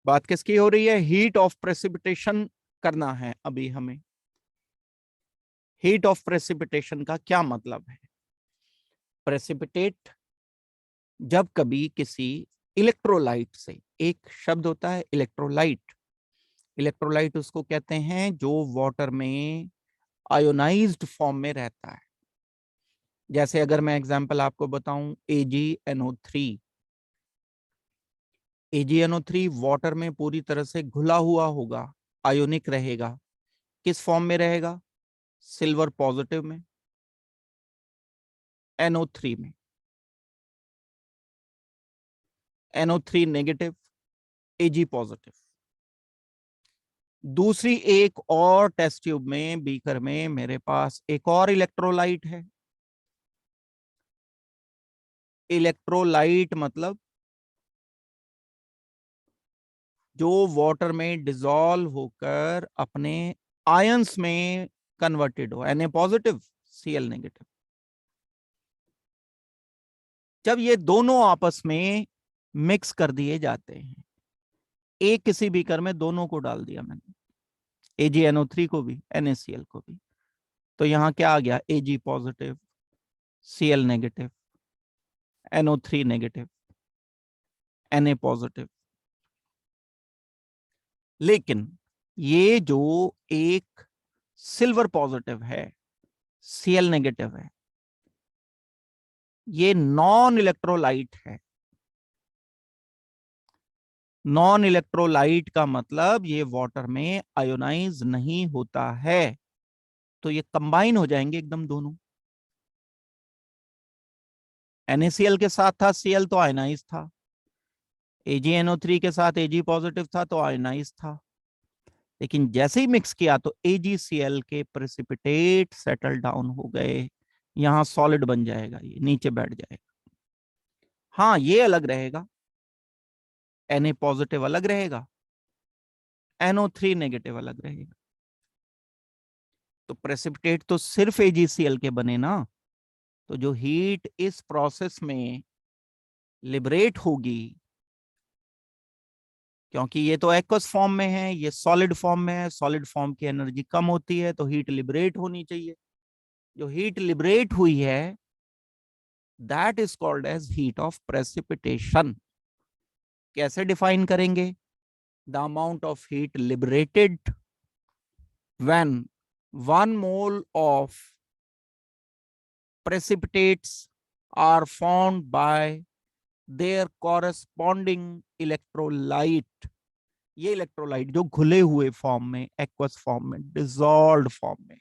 बात किसकी हो रही है? हीट ऑफ प्रेसिपिटेशन करना है अभी हमें। हीट ऑफ प्रेसिपिटेशन का क्या मतलब है? प्रेसिपिटेट जब कभी किसी इलेक्ट्रोलाइट से, एक शब्द होता है इलेक्ट्रोलाइट, इलेक्ट्रोलाइट उसको कहते हैं जो वाटर में आयोनाइज्ड फॉर्म में रहता है। जैसे अगर मैं एग्जांपल आपको बताऊं, AgNO3, AgNO3 वाटर में पूरी तरह से घुला हुआ होगा, आयोनिक रहेगा। किस फॉर्म में रहेगा? सिल्वर पॉजिटिव में, NO3 में, NO3 नेगेटिव, Ag पॉजिटिव। दूसरी एक और टेस्ट ट्यूब में, बीकर में, मेरे पास एक और इलेक्ट्रोलाइट है। इलेक्ट्रोलाइट मतलब जो वाटर में डिसॉल्व होकर अपने आयंस में कन्वर्टेड हो, Na पॉजिटिव, Cl नेगेटिव। जब ये दोनों आपस में मिक्स कर दिए जाते हैं, एक किसी बीकर में दोनों को डाल दिया मैंने, AgNO3 को भी, NaCl को भी, तो यहां क्या आ गया? Ag positive, Cl negative, NO3 negative, Na positive. लेकिन ये जो एक सिल्वर पॉजिटिव है, Cl नेगेटिव है, ये नॉन इलेक्ट्रोलाइट है। नॉन इलेक्ट्रोलाइट का मतलब ये वाटर में आयोनाइज नहीं होता है, तो ये कंबाइन हो जाएंगे एकदम दोनों। NaCl के साथ था Cl तो आयनाइज था, AgNO3 के साथ Ag पॉजिटिव था तो आयनाइज था। लेकिन जैसे ही मिक्स किया तो AgCl के प्रेसिपिटेट सेटल डाउन हो गए, यहां सॉलिड बन जाएगा, ये नीचे बैठ जाएगा। हाँ, ये अलग रहेगा, Na पॉजिटिव अलग रहेगा, NO3 नेगेटिव अलग रहेगा। तो प्रेसिपिटेट तो सिर्फ AgCl के बने ना, तो जो हीट इस प्रोसेस में लिबरेट होगी, क्योंकि ये तो एक्वस फॉर्म में है, ये सॉलिड फॉर्म में है, सॉलिड फॉर्म की एनर्जी कम होती है, तो हीट लिबरेट होनी चाहिए। जो हीट लिबरेट हुई है, that is called as heat of precipitation. कैसे डिफाइन करेंगे? The amount of heat liberated when 1 mole of precipitates are formed by their corresponding electrolyte। ये इलेक्ट्रोलाइट जो घुले हुए फॉर्म में, एक्वस फॉर्म में, डिसॉल्व्ड फॉर्म में।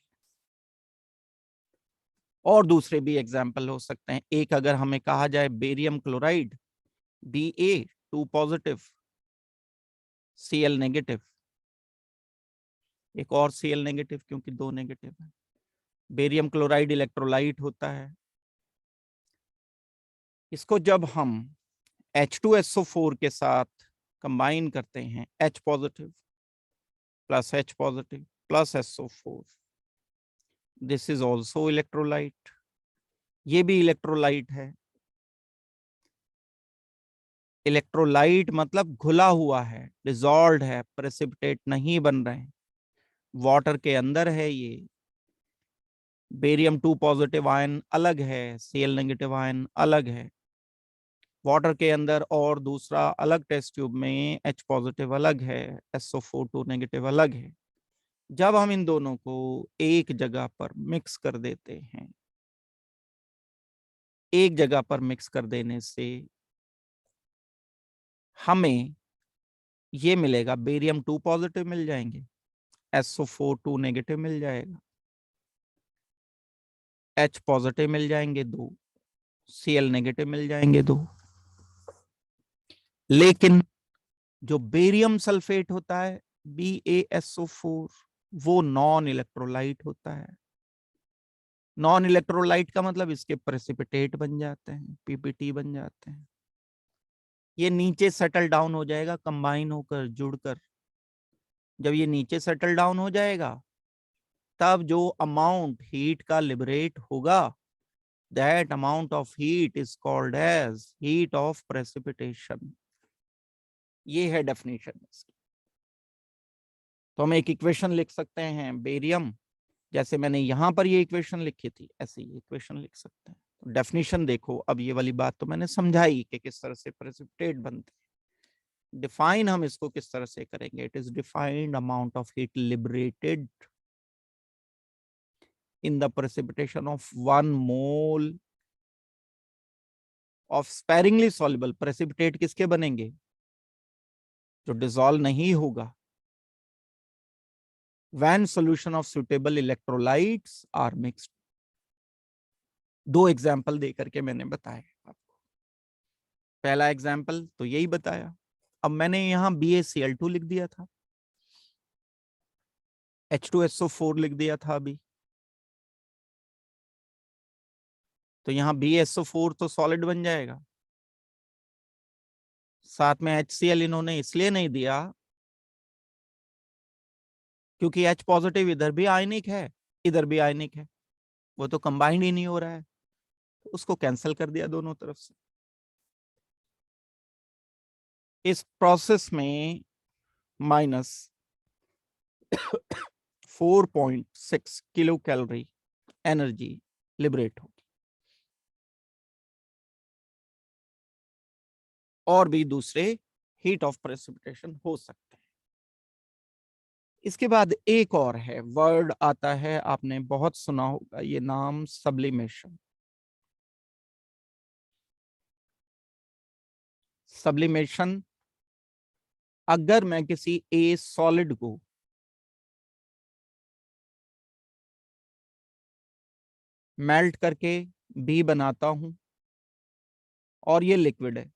और दूसरे भी एग्जाम्पल हो सकते हैं। एक अगर हमें कहा जाए barium chloride, Ba2 positive, Cl negative, एक और Cl नेगेटिव क्योंकि दो नेगेटिव है। बेरियम क्लोराइड इलेक्ट्रोलाइट होता है। इसको जब हम H2SO4 के साथ कंबाइन करते हैं, H positive plus H positive plus SO4, this is also electrolyte. ये भी इलेक्ट्रोलाइट है। इलेक्ट्रोलाइट मतलब घुला हुआ है, डिसॉल्व्ड है, प्रेसिपिटेट नहीं बन रहे हैं, वाटर के अंदर है। ये बेरियम 2 पॉजिटिव आयन अलग है, Cl नेगेटिव आयन अलग है वाटर के अंदर, और दूसरा अलग टेस्ट ट्यूब में H पॉजिटिव अलग है, SO4 2 नेगेटिव अलग है। जब हम इन दोनों को एक जगह पर मिक्स कर देते हैं, एक जगह पर मिक्स कर देने से हमें ये मिलेगा, बेरियम 2 पॉजिटिव मिल जाएंगे, SO4 2 नेगेटिव मिल जाएगा, H पॉजिटिव मिल जाएंगे 2, Cl नेगेटिव मिल जाएंगे 2। लेकिन जो बेरियम सल्फेट होता है, BaSO4, वो नॉन इलेक्ट्रोलाइट होता है। नॉन इलेक्ट्रोलाइट का मतलब इसके प्रेसिपिटेट बन जाते हैं, PPT बन जाते हैं। ये नीचे सेटल डाउन हो जाएगा, कंबाइन होकर, जुड़कर। जब ये नीचे सेटल डाउन हो जाएगा, तब जो अमाउंट हीट का लिबरेट होगा, that amount of heat is called as heat of precipitation. ये है डेफिनेशन इसकी। तो हम एक इक्वेशन लिख सकते हैं बेरियम, जैसे मैंने यहां पर ये इक्वेशन लिखी थी ऐसे ही इक्वेशन लिख सकते हैं। तो डेफिनेशन देखो, अब ये वाली बात तो मैंने समझाई कि किस तरह से प्रेसिपिटेट बनते हैं। डिफाइन हम इसको किस तरह से करेंगे, it is defined amount of heat liberated in the precipitation of 1 mole of sparingly soluble precipitate किसके बनेंगे, जो डिसॉल्व नहीं होगा, when solution of suitable electrolytes are mixed। दो एग्जाम्पल दे करके मैंने बताया आपको। पहला एग्जाम्पल तो यही बताया। अब मैंने यहां BaCl2 लिख दिया था, H2SO4 लिख दिया था अभी, तो यहां BaSO4 तो सॉलिड बन जाएगा। साथ में HCl इन्होंने इसलिए नहीं दिया क्योंकि H पॉजिटिव इधर भी आयनिक है इधर भी आयनिक है, वो तो कंबाइंड ही नहीं हो रहा है, तो उसको कैंसिल कर दिया दोनों तरफ से। इस प्रोसेस में minus 4.6 kilo calorie energy liberate होगी। और भी दूसरे हीट ऑफ प्रेसिपिटेशन हो सकते हैं। इसके बाद एक और है, वर्ड आता है, आपने बहुत सुना होगा ये नाम, सब्लिमेशन। सब्लिमेशन, अगर मैं किसी ए सॉलिड को मेल्ट करके बी बनाता हूं और ये लिक्विड है,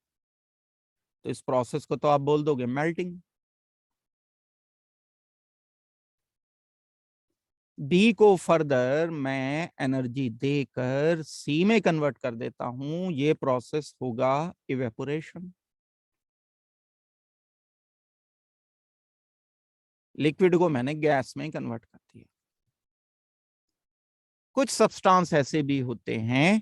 तो इस प्रोसेस को तो आप बोल दोगे मेल्टिंग। बी को फर्दर मैं एनर्जी देकर सी में कन्वर्ट कर देता हूं, ये प्रोसेस होगा इवेपोरेशन। लिक्विड को मैंने गैस में कन्वर्ट कर दिया। कुछ सब्सटेंस ऐसे भी होते हैं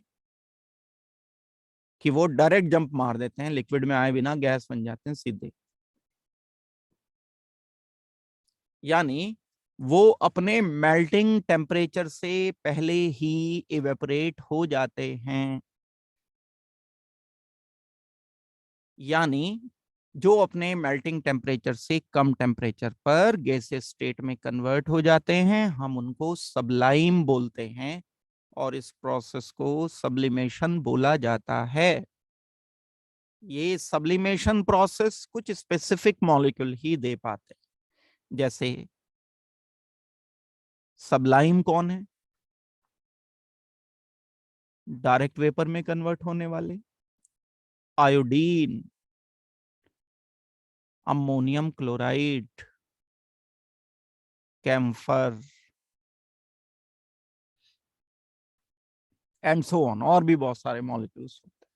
कि वो डायरेक्ट जंप मार देते हैं, लिक्विड में आए बिना गैस बन जाते हैं सीधे, यानी वो अपने मेल्टिंग टेम्परेचर से पहले ही इवेपोरेट हो जाते हैं। यानी जो अपने मेल्टिंग टेम्परेचर से कम टेम्परेचर पर गैसेस स्टेट में कन्वर्ट हो जाते हैं, हम उनको सबलाइम बोलते हैं और इस प्रोसेस को सब्लिमेशन बोला जाता है। ये सब्लिमेशन प्रोसेस कुछ स्पेसिफिक मॉलिक्यूल ही दे पाते हैं। जैसे सबलाइम कौन है, डायरेक्ट वेपर में कन्वर्ट होने वाले, iodine, ammonium chloride, camphor and so on, और भी बहुत सारे मॉलिक्यूल्स होते हैं।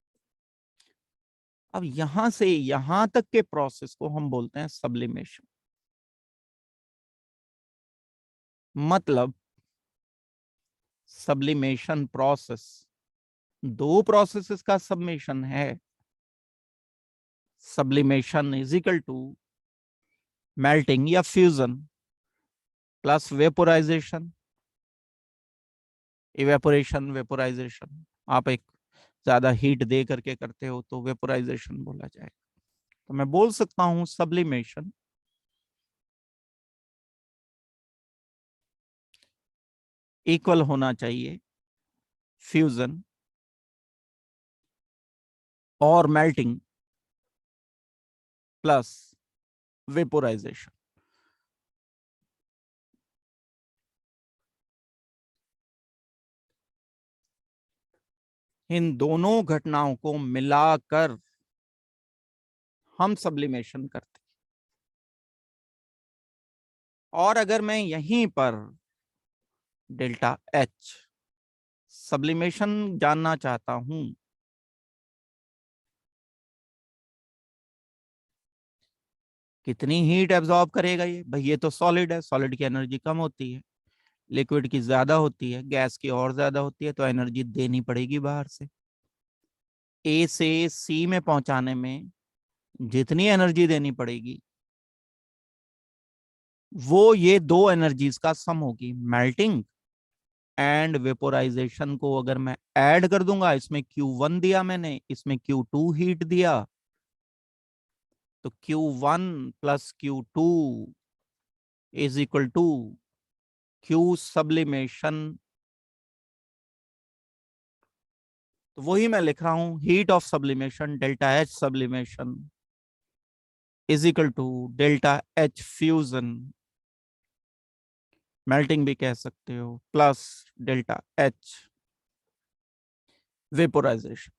अब यहां से यहां तक के प्रोसेस को हम बोलते हैं सब्लिमेशन। मतलब सब्लिमेशन प्रोसेस दो प्रोसेसेस का सबमिशन है। Sublimation is equal to melting या fusion plus vaporization, evaporation, vaporization. आप एक ज्यादा हीट दे करके करते हो तो वेपोराइजेशन बोला जाएगा। तो मैं बोल सकता हूं सब्लिमेशन इक्वल होना चाहिए फ्यूजन और मेल्टिंग प्लस वेपोराइजेशन। इन दोनों घटनाओं को मिलाकर हम सब्लिमेशन करते हैं। और अगर मैं यहीं पर डेल्टा एच सब्लिमेशन जानना चाहता हूं, कितनी हीट एब्जॉर्ब करेगा ये, भाई ये तो सॉलिड है, सॉलिड की एनर्जी कम होती है, लिक्विड की ज्यादा होती है, गैस की और ज्यादा होती है, तो एनर्जी देनी पड़ेगी बाहर से। ए से सी में पहुंचाने में जितनी एनर्जी देनी पड़ेगी वो ये दो एनर्जीज का सम होगी। मेल्टिंग एंड वेपोराइजेशन को अगर मैं ऐड कर दूंगा, इसमें Q1 दिया मैंने, इसमें Q2 हीट दिया, तो Q1 plus Q2 is equal to Q sublimation. तो वही मैं लिख रहा हूं, heat of sublimation delta H sublimation is equal to delta H fusion, melting भी कह सकते हो, प्लस डेल्टा एच वेपोराइजेशन।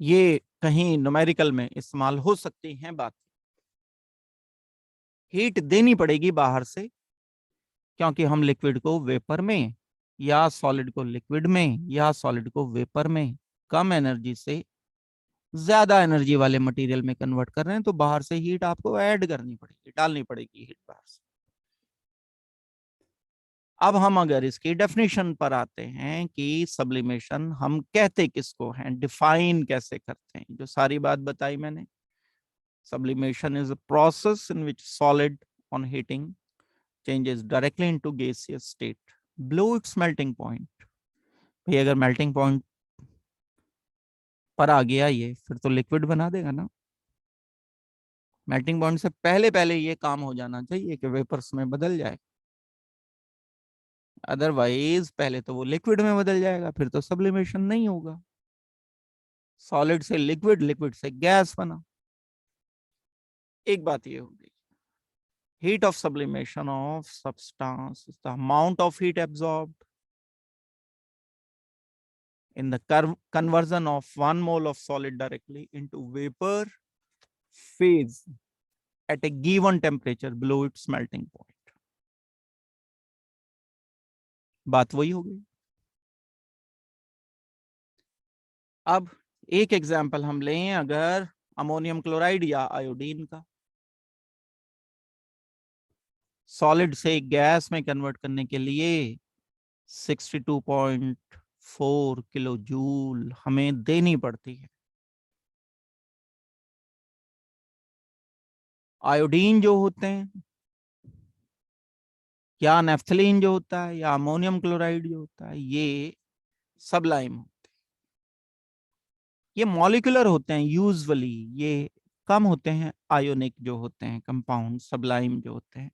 ये कहीं न्यूमेरिकल में इस्तेमाल हो सकती हैं बात। हीट देनी पड़ेगी बाहर से, क्योंकि हम लिक्विड को वेपर में या सॉलिड को लिक्विड में या सॉलिड को वेपर में कम एनर्जी से ज्यादा एनर्जी वाले मटेरियल में कन्वर्ट कर रहे हैं, तो बाहर से हीट आपको ऐड करनी पड़ेगी, डालनी पड़ेगी हीट बाहर से। अब हम अगर इसकी डेफिनेशन पर आते हैं कि सब्लिमेशन हम कहते किसको हैं, डिफाइन कैसे करते हैं, जो सारी बात बताई मैंने। Sublimation is a process in which solid on heating changes directly into gaseous state below its melting point. भाई अगर melting point पर आ गया ये, फिर तो लिक्विड बना देगा ना। मेल्टिंग पॉइंट से पहले पहले ये काम हो जाना चाहिए कि वेपर्स में बदल जाए, अदरवाइज पहले तो वो लिक्विड में बदल जाएगा, फिर तो सब्लिमेशन नहीं होगा। सॉलिड से लिक्विड, लिक्विड से गैस बना। एक बात ये हो गई, heat of sublimation of substance is the amount of heat absorbed in the conversion of 1 mole of solid directly into vapor phase at a given temperature below its melting point. बात वही हो गई। अब एक एग्जांपल हम लें, अगर ammonium chloride या आयोडीन का, सॉलिड से गैस में कन्वर्ट करने के लिए 62.4 किलो जूल हमें देनी पड़ती है। आयोडीन जो होते हैं या नेफ्थलीन जो होता है या अमोनियम क्लोराइड जो होता है, ये सबलाइम होते हैं। ये मॉलिक्यूलर होते हैं यूजुअली, ये कम होते हैं आयोनिक जो होते हैं कंपाउंड, सबलाइम जो होते हैं।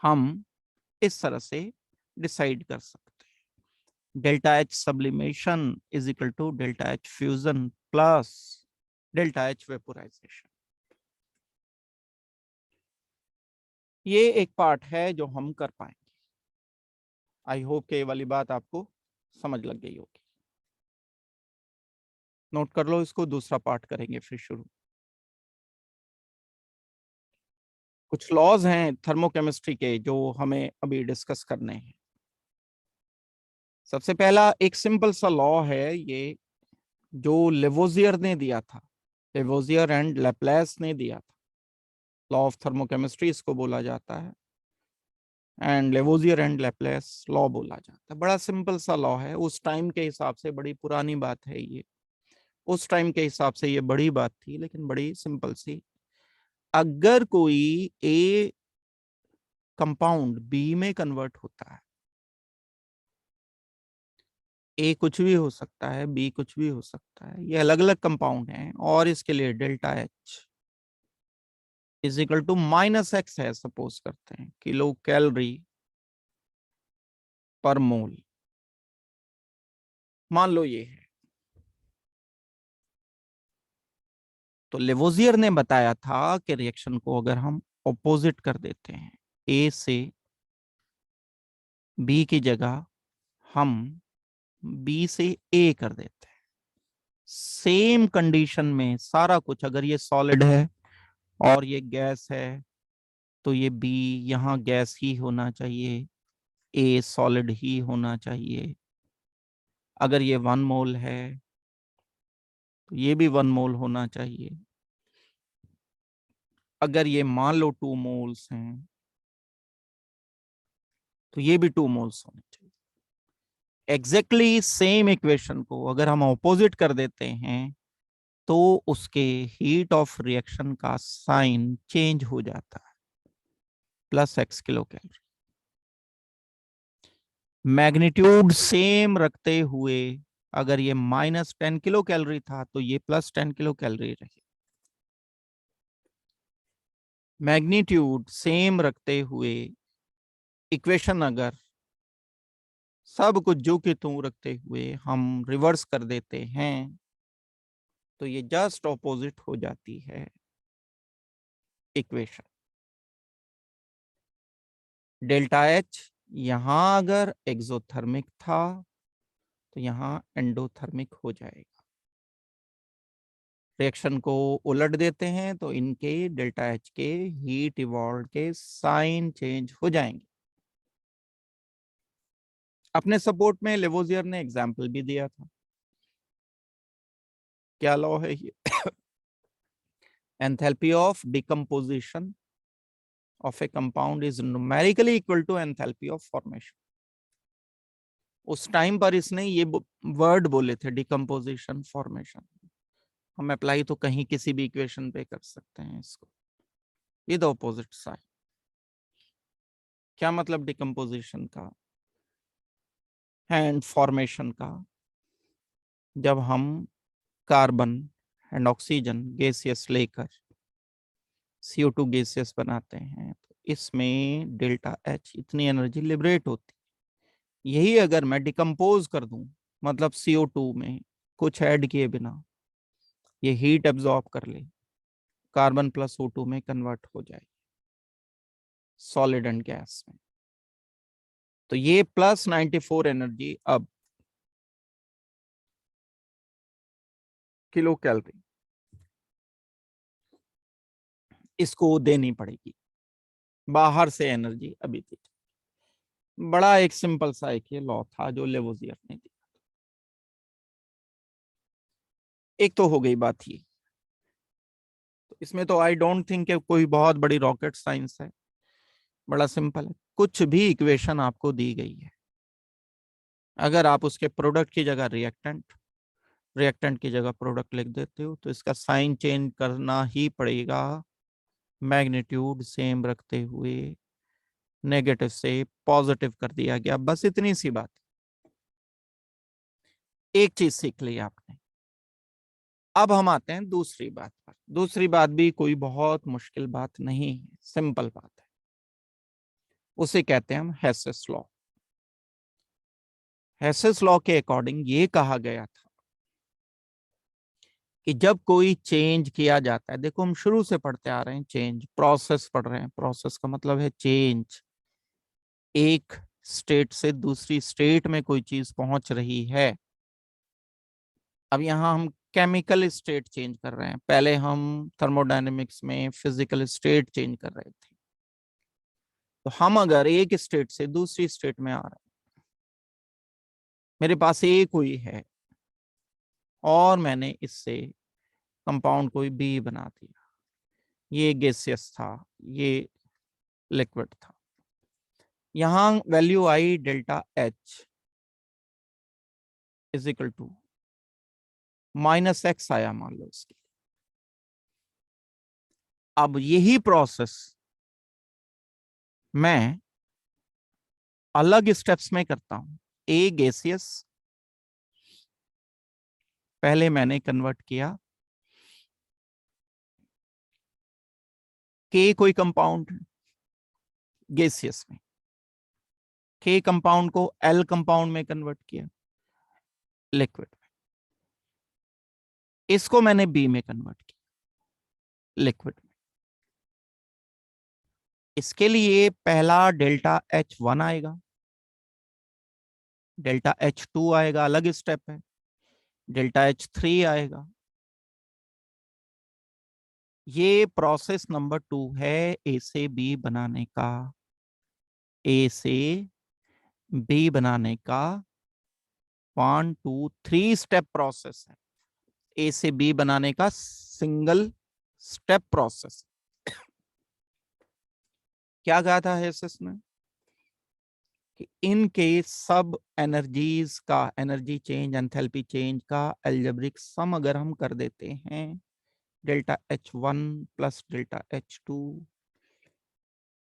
हम इस तरह से डिसाइड कर सकते हैं, delta H sublimation is equal to delta H fusion plus delta H vaporisation. ये एक पार्ट है जो हम कर पाएंगे। आई होप कि ये वाली बात आपको समझ लग गई होगी। नोट कर लो इसको, दूसरा पार्ट करेंगे फिर शुरू। कुछ लॉज हैं थर्मोकेमिस्ट्री के जो हमें अभी डिस्कस करने हैं। सबसे पहला एक सिंपल सा लॉ है, ये जो लेवोजियर ने दिया था, लेवोजियर एंड लैप्लेस ने दिया था। लॉ ऑफ थर्मोकेमिस्ट्री इसको बोला जाता है, and Lavoisier and Laplace law बोला जाता है। बड़ा सिंपल सा लॉ है, उस टाइम के हिसाब से बड़ी पुरानी बात है ये, उस टाइम के हिसाब से ये बड़ी बात थी, लेकिन बड़ी सिंपल सी। अगर कोई ए कंपाउंड बी में कन्वर्ट होता है, ए कुछ भी हो सकता है, बी कुछ भी हो सकता है, ये अलग अलग कंपाउंड हैं, और इसके लिए delta H is equal to -x है, सपोज करते हैं, किलो कैलोरी पर मोल, मान लो ये है। तो लेवोजियर ने बताया था कि रिएक्शन को अगर हम ऑपोजिट कर देते हैं, ए से बी की जगह हम बी से ए कर देते हैं, सेम कंडीशन में सारा कुछ, अगर ये सॉलिड है और ये गैस है, तो ये बी यहाँ गैस ही होना चाहिए, ए सॉलिड ही होना चाहिए। अगर ये 1 मोल है तो ये भी 1 मोल होना चाहिए। अगर ये मान लो 2 मोल्स हैं तो ये भी 2 मोल्स होने चाहिए। एग्जैक्टली सेम इक्वेशन को अगर हम ऑपोजिट कर देते हैं तो उसके हीट ऑफ रिएक्शन का साइन चेंज हो जाता है, +x kilo calorie. Magnitude same रखते हुए अगर ये -10 किलो कैलोरी था तो ये +10 किलो कैलोरी रहे। मैग्नीट्यूड सेम रखते हुए इक्वेशन अगर सब कुछ जो कि तू रखते हुए हम रिवर्स कर देते हैं तो ये जस्ट ऑपोजिट हो जाती है इक्वेशन। डेल्टा एच यहां अगर एक्सोथर्मिक था तो यहां एंडोथर्मिक हो जाएगा। रिएक्शन को उलट देते हैं तो इनके डेल्टा एच के हीट इवॉल्व के साइन चेंज हो जाएंगे। अपने सपोर्ट में लेवोजियर ने एग्जाम्पल भी दिया था। क्या लॉ है ये? Enthalpy of decomposition of a compound is numerically equal to enthalpy of formation। उस टाइम पर इसने ये वर्ड बोले थे, डिकम्पोजिशन, फॉर्मेशन। हम अप्लाई तो कहीं किसी भी इक्वेशन पे कर सकते हैं इसको, विद ऑपोजिट साइन। क्या मतलब डिकम्पोजिशन का एंड फॉर्मेशन का? जब हम कार्बन एंड ऑक्सीजन गैसियस लेकर CO2 गैसियस बनाते हैं तो इसमें डेल्टा एच इतनी एनर्जी लिबरेट होती है। यही अगर मैं डिकम्पोज कर दूं, मतलब CO2 में कुछ ऐड किए बिना ये हीट एब्जॉर्ब कर ले, कार्बन +O2 में कन्वर्ट हो जाए सॉलिड एंड गैस में, तो ये +94 एनर्जी अब किलो कैलोरी इसको देनी पड़ेगी, बाहर से एनर्जी अभी थी। बड़ा एक सिंपल सा एक ये लॉ था जो लेवोजियर ने दिया। एक तो हो गई बात ये, तो इसमें तो आई डोंट थिंक कि कोई बहुत बड़ी रॉकेट साइंस है, बड़ा सिंपल है। कुछ भी इक्वेशन आपको दी गई है, अगर आप उसके प्रोडक्ट की जगह रिएक्टेंट, रिएक्टेंट की जगह प्रोडक्ट लिख देते हो तो इसका साइन चेंज करना ही पड़ेगा, मैग्नीट्यूड सेम रखते हुए नेगेटिव से पॉजिटिव कर दिया गया। बस इतनी सी बात। एक चीज सीख ली आपने। अब हम आते हैं दूसरी बात पर। दूसरी बात भी कोई बहुत मुश्किल बात नहीं है, सिंपल बात है। उसे कहते हैं हम हेसेस लॉ। हेसेस लॉ के अकॉर्डिंग ये कहा गया था कि जब कोई चेंज किया जाता है, देखो हम शुरू से पढ़ते आ रहे हैं, चेंज प्रोसेस पढ़ रहे हैं, प्रोसेस का मतलब है चेंज। एक स्टेट से दूसरी स्टेट में कोई चीज पहुंच रही है। अब यहाँ हम केमिकल स्टेट चेंज कर रहे हैं, पहले हम थर्मोडायनेमिक्स में फिजिकल स्टेट चेंज कर रहे थे। तो हम अगर एक स्टेट से दूसरी स्टेट में आ रहे हैं, मेरे पास ए कोई है और मैंने इससे कंपाउंड कोई बी बना दिया, ये गैसियस था, ये लिक्विड था। यहां वैल्यू आई delta H is equal to -x आया मान लो इसके। अब यही प्रोसेस मैं अलग स्टेप्स में करता हूं। ए गैसियस, पहले मैंने कन्वर्ट किया, के कोई कंपाउंड गैसियस में, के कंपाउंड को एल कंपाउंड में कन्वर्ट किया लिक्विड में, इसको मैंने बी में कन्वर्ट किया लिक्विड में। इसके लिए पहला डेल्टा H1 आएगा, डेल्टा H2 आएगा, अलग स्टेप है, डेल्टा H3 आएगा। ये प्रोसेस नंबर 2 है ए से बी बनाने का, ए से बी बनाने का 1 2 3 स्टेप प्रोसेस है। ए से बी बनाने का सिंगल स्टेप प्रोसेस। क्या कहा था हेसेस ने कि इनके सब एनर्जीज का, एनर्जी चेंज, एंथैल्पी चेंज का एल्जेब्रिक सम अगर हम कर देते हैं, delta H1 plus delta H2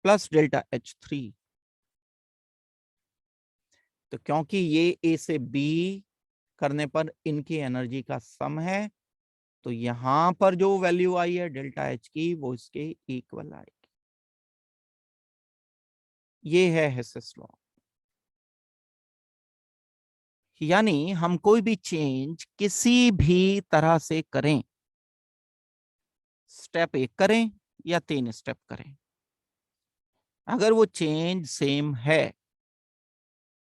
plus delta H3, तो क्योंकि ये ए से बी करने पर इनकी एनर्जी का सम है, तो यहां पर जो वैल्यू आई है डेल्टा H की वो इसके इक्वल आएगी। ये है हेसेस लॉ। यानी हम कोई भी चेंज किसी भी तरह से करें, स्टेप 1 करें या 3 स्टेप करें, अगर वो चेंज सेम है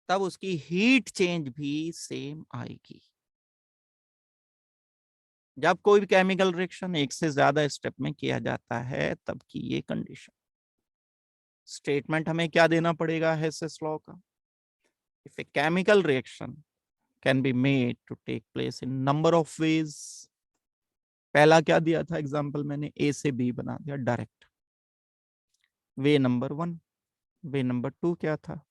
तब उसकी हीट चेंज भी सेम आएगी। जब कोई भी केमिकल रिएक्शन एक से ज्यादा स्टेप में किया जाता है तब की ये कंडीशन। स्टेटमेंट हमें क्या देना पड़ेगा हेसेस लॉ का? If a chemical reaction can be made to take place in number of ways, पहला क्या दिया था एग्जांपल मैंने, ए से बी बना दिया डायरेक्ट, वे नंबर 1। वे नंबर 2 क्या था?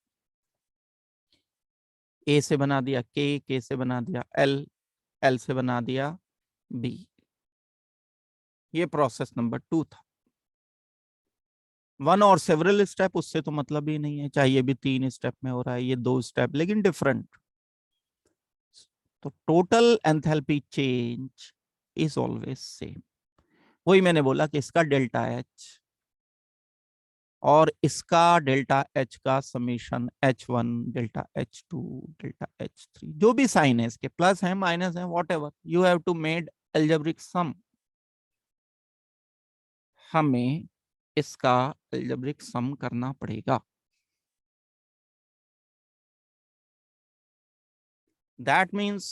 ए से बना दिया के से बना दिया एल से बना दिया बी। ये प्रोसेस नंबर 2 था। 1 और सेवरल स्टेप उससे तो मतलब ही नहीं है, चाहे ये भी 3 स्टेप में हो रहा है, ये 2 स्टेप लेकिन डिफरेंट। तो total enthalpy change is always same. वही मैंने बोला कि इसका डेल्टा एच और इसका डेल्टा एच का summation H1 delta H2 delta H3, जो भी साइन है इसके, प्लस है माइनस है, whatever, you have to made algebraic sum. हमें इसका एल्जेब्रिक सम करना पड़ेगा। That means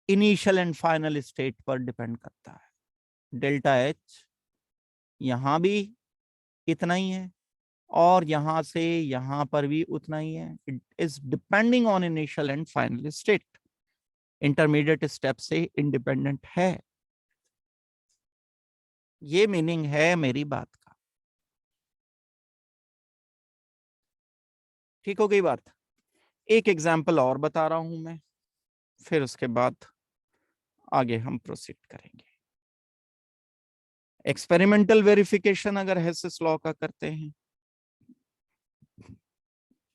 initial and final state पर डिपेंड करता है। डेल्टा एच यहां भी इतना ही है और यहां से यहां पर भी उतना ही है। It is depending on initial and final state, intermediate step से इंडिपेंडेंट है। ये मीनिंग है मेरी बात का। ठीक हो गई बात? एक एग्जाम्पल और बता रहा हूं मैं, फिर उसके बाद आगे हम प्रोसीड करेंगे। एक्सपेरिमेंटल वेरिफिकेशन अगर हेसेस लॉ का करते हैं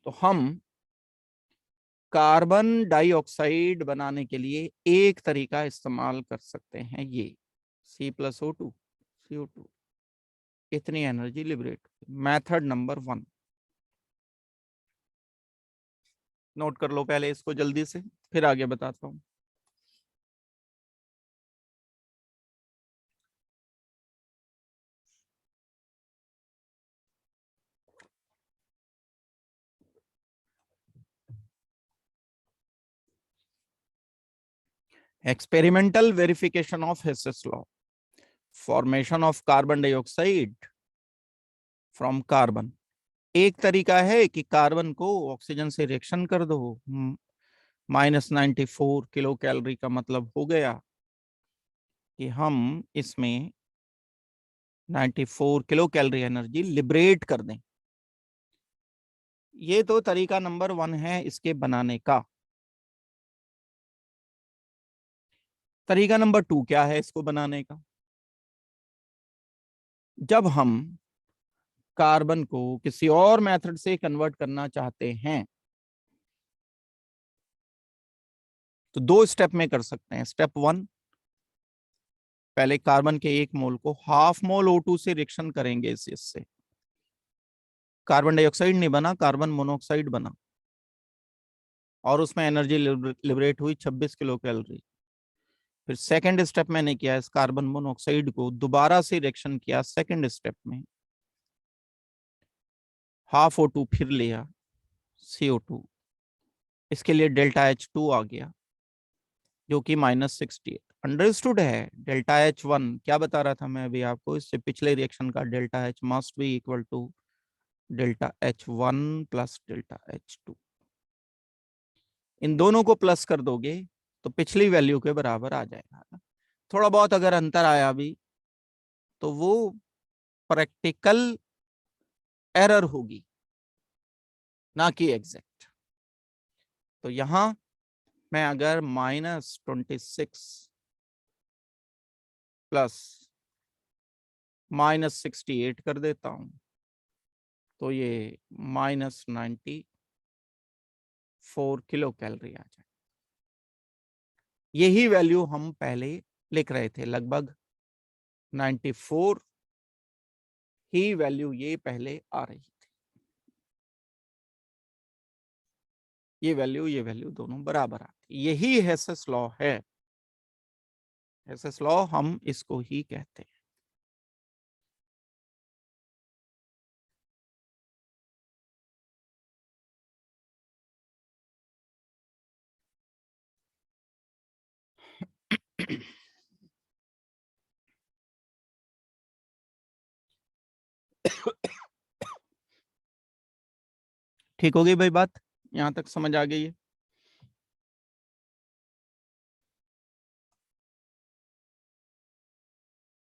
तो हम कार्बन डाइऑक्साइड बनाने के लिए एक तरीका इस्तेमाल कर सकते हैं, ये C+O2 CO2, इतनी energy liberate. Method number 1 note कर लो पहले इसको जल्दी से, फिर आगे बताता हूं। Experimental verification of Hess's law, formation of carbon dioxide from carbon. एक तरीका है कि कार्बन को ऑक्सीजन से रिएक्शन कर दो, -94 किलो कैलोरी का मतलब हो गया कि हम इसमें 94 किलो कैलोरी एनर्जी लिबरेट कर दें। ये तो तरीका नंबर 1 है इसके बनाने का। तरीका नंबर 2 क्या है इसको बनाने का? जब हम कार्बन को किसी और मेथड से कन्वर्ट करना चाहते हैं तो 2 स्टेप में कर सकते हैं। स्टेप 1, पहले कार्बन के 1 मोल को हाफ मोल O2 से रिएक्शन करेंगे, इससे कार्बन डाइऑक्साइड नहीं बना, कार्बन मोनोऑक्साइड बना और उसमें एनर्जी लिबरेट हुई 26 किलो कैलोरी। फिर सेकंड स्टेप मैंने किया, इस कार्बन मोनोऑक्साइड को दोबारा से रिएक्शन किया सेकंड स्टेप में, हाफ O2 फिर लिया CO2, इसके लिए डेल्टा H2 आ गया जो कि -68। अंडरस्टूड है? डेल्टा H1 क्या बता रहा था मैं अभी आपको, इससे पिछले रिएक्शन का delta H must be equal to delta H1 plus delta H2। इन दोनों को प्लस कर दोगे तो पिछली वैल्यू के बराबर आ जाएगा। थोड़ा बहुत अगर अंतर आया भी तो वो प्रैक्टिकल एरर होगी, ना कि एग्जैक्ट। तो यहां मैं अगर -26 प्लस -68 कर देता हूं तो ये -94 किलो कैलोरी आ जाए। यही वैल्यू हम पहले लिख रहे थे, लगभग 94 ही वैल्यू ये पहले आ रही थी। ये वैल्यू दोनों बराबर आती। यही हेसेस लॉ है। हेसेस लॉ हम इसको ही कहते हैं। ठीक हो गई भाई बात? यहां तक समझ आ गई है?